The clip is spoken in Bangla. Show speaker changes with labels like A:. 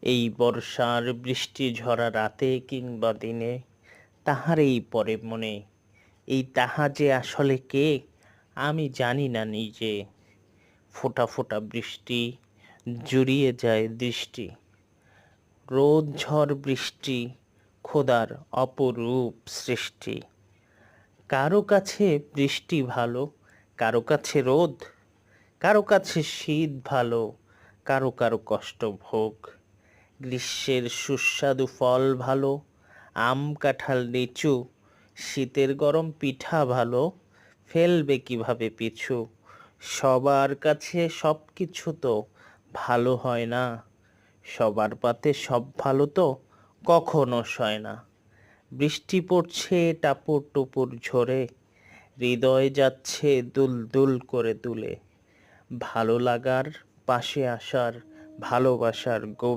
A: এই বর্ষার বৃষ্টি ঝরা রাতে কিংবা দিনে তাহারই পরে মনে। এই তাহা যে আসলে কে আমি জানি না নিজে। ফোঁটা ফোঁটা বৃষ্টি জুড়িয়ে যায় দৃষ্টি। রোদ ঝড় বৃষ্টি খোদার অপরূপ সৃষ্টি। কারো কাছে বৃষ্টি ভালো, কারো কাছে রোদ, কারো কাছে শীত ভালো, কারো কারো কষ্ট ভোগ। গ্রীষ্মের সুস্বাদু ফল ভালো, আম কাঁঠাল লিচু, শীতের গরম পিঠা ভালো, ফেলবে কিভাবে পিছু। সবার কাছে সব কিছু তো ভালো হয় না, সবার পাতে সব ভালো তো কখনো সয় না। বৃষ্টি পড়ছে টাপুর টুপুর ঝরে, হৃদয় যাচ্ছে দুল দুল করে দুলে। ভালো লাগার পাশে আসার ভালোবাসার